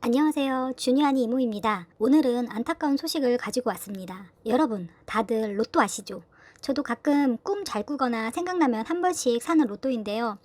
안녕하세요. 주니아니 이모입니다. 오늘은 안타까운 소식을 가지고 왔습니다. 여러분, 다들 로또 아시죠? 저도 가끔 꿈 잘 꾸거나 생각나면 한 번씩 사는 로또인데요.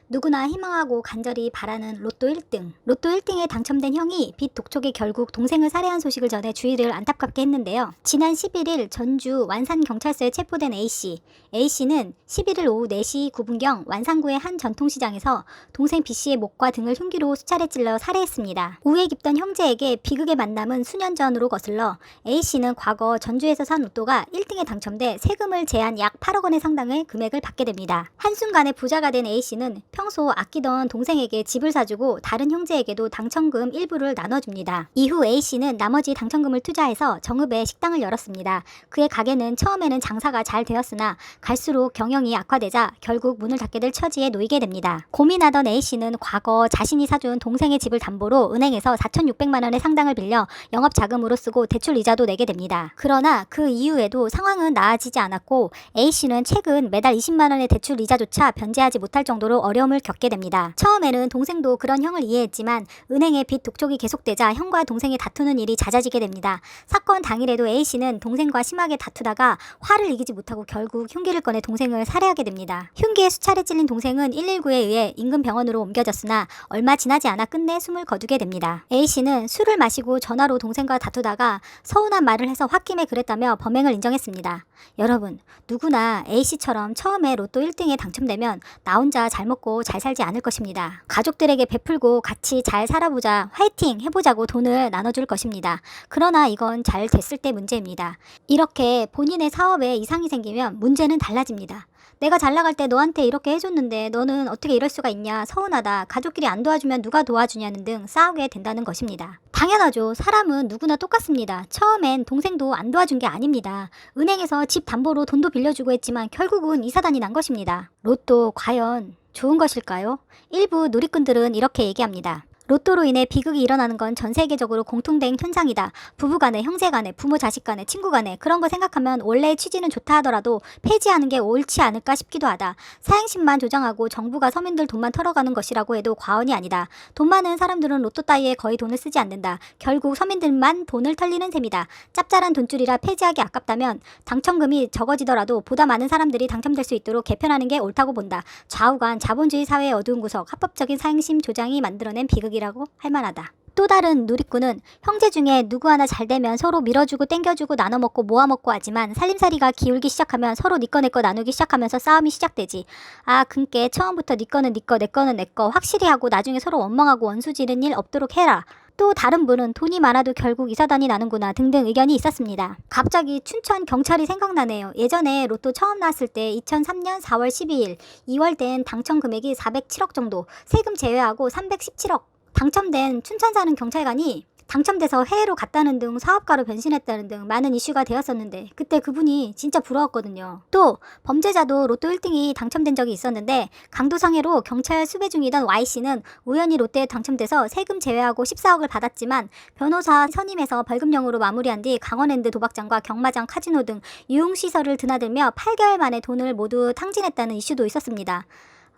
누구나 희망하고 간절히 바라는 로또 1등. 로또 1등에 당첨된 형이 빚 독촉에 결국 동생을 살해한 소식을 전해 주위를 안타깝게 했는데요. 지난 11일 전주 완산경찰서에 체포된 A씨. A씨는 11일 오후 4시 9분경 완산구의 한 전통시장에서 동생 B씨의 목과 등을 흉기로 수차례 찔러 살해했습니다. 우애 깊던 형제에게 비극의 만남은 수년 전으로 거슬러 A씨는 과거 전주에서 산 로또가 1등에 당첨돼 세금을 제한 약 8억 원의 상당의 금액을 받게 됩니다. 한순간에 부자가 된 A씨는 평소 아끼던 동생에게 집을 사주고 다른 형제에게도 당첨금 일부를 나눠줍니다. 이후 A씨는 나머지 당첨금을 투자해서 정읍에 식당을 열었습니다. 그의 가게는 처음에는 장사가 잘 되었으나 갈수록 경영이 악화되자 결국 문을 닫게 될 처지에 놓이게 됩니다. 고민하던 A씨는 과거 자신이 사준 동생의 집을 담보로 은행에서 4,600만 원의 상당을 빌려 영업자금으로 쓰고 대출 이자도 내게 됩니다. 그러나 그 이후에도 상황은 나아지지 않았고 A씨는 최근 매달 20만 원의 대출 이자조차 변제하지 못할 정도로 어려움을 겪게 됩니다. 처음에는 동생도 그런 형을 이해했지만 은행의 빚 독촉이 계속되자 형과 동생이 다투는 일이 잦아지게 됩니다. 사건 당일에도 A씨는 동생과 심하게 다투다가 화를 이기지 못하고 결국 흉기를 꺼내 동생을 살해하게 됩니다. 흉기에 수차례 찔린 동생은 119에 의해 인근 병원으로 옮겨졌으나 얼마 지나지 않아 끝내 숨을 거두게 됩니다. A씨는 술을 마시고 전화로 동생과 다투다가 서운한 말을 해서 홧김에 그랬다며 범행을 인정했습니다. 여러분, 누구나 A씨처럼 처음에 로또 1등에 당첨되면 나 혼자 잘 먹고 잘 살지 않을 것입니다. 가족들에게 베풀고 같이 잘 살아보자, 화이팅 해보자고 돈을 나눠줄 것입니다. 그러나 이건 잘 됐을 때 문제입니다. 이렇게 본인의 사업에 이상이 생기면 문제는 달라집니다. 내가 잘 나갈 때 너한테 이렇게 해줬는데 너는 어떻게 이럴 수가 있냐, 서운하다, 가족끼리 안 도와주면 누가 도와주냐는 등 싸우게 된다는 것입니다. 당연하죠. 사람은 누구나 똑같습니다. 처음엔 동생도 안 도와준 게 아닙니다. 은행에서 집 담보로 돈도 빌려주고 했지만 결국은 이 사단이 난 것입니다. 로또 과연 좋은 것일까요? 일부 누리꾼들은 이렇게 얘기합니다. 로또로 인해 비극이 일어나는 건 전 세계적으로 공통된 현상이다. 부부간에, 형제간에, 부모 자식간에, 친구간에 그런 거 생각하면 원래의 취지는 좋다 하더라도 폐지하는 게 옳지 않을까 싶기도 하다. 사행심만 조장하고 정부가 서민들 돈만 털어가는 것이라고 해도 과언이 아니다. 돈 많은 사람들은 로또 따위에 거의 돈을 쓰지 않는다. 결국 서민들만 돈을 털리는 셈이다. 짭짤한 돈줄이라 폐지하기 아깝다면 당첨금이 적어지더라도 보다 많은 사람들이 당첨될 수 있도록 개편하는 게 옳다고 본다. 좌우간 자본주의 사회의 어두운 구석, 합법적인 사행심 조장이 만들어낸 비극이라고 할 만하다. 또 다른 누리꾼은 형제 중에 누구 하나 잘 되면 서로 밀어주고 땡겨주고 나눠먹고 모아먹고 하지만 살림살이가 기울기 시작하면 서로 니꺼 내꺼 나누기 시작하면서 싸움이 시작되지. 아, 그니까 처음부터 니 거는 니 거, 내 거는 내 거 확실히 하고 나중에 서로 원망하고 원수 지른 일 없도록 해라. 또 다른 분은 돈이 많아도 결국 이사단이 나는구나 등등 의견이 있었습니다. 갑자기 춘천 경찰이 생각나네요. 예전에 로또 처음 나왔을 때 2003년 4월 12일 2월 된 당첨 금액이 407억 정도, 세금 제외하고 317억. 당첨된 춘천 사는 경찰관이 당첨돼서 해외로 갔다는 등 사업가로 변신했다는 등 많은 이슈가 되었었는데 그때 그분이 진짜 부러웠거든요. 또 범죄자도 로또 1등이 당첨된 적이 있었는데 강도상해로 경찰 수배 중이던 Y씨는 우연히 로또에 당첨돼서 세금 제외하고 14억을 받았지만 변호사 선임해서 벌금형으로 마무리한 뒤 강원랜드 도박장과 경마장, 카지노 등 유흥시설을 드나들며 8개월 만에 돈을 모두 탕진했다는 이슈도 있었습니다.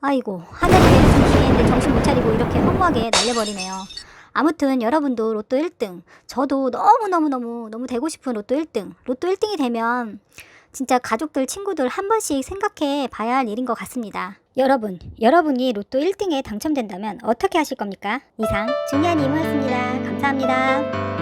아이고, 하늘이 내려준 기회인데 정신 못 차리고 이렇게 허무하게 날려버리네요. 아무튼 여러분도 로또 1등, 저도 너무 되고 싶은 로또 1등. 로또 1등이 되면 진짜 가족들, 친구들 한 번씩 생각해 봐야 할 일인 것 같습니다. 여러분이 로또 1등에 당첨된다면 어떻게 하실 겁니까? 이상 주니아님이었습니다. 감사합니다.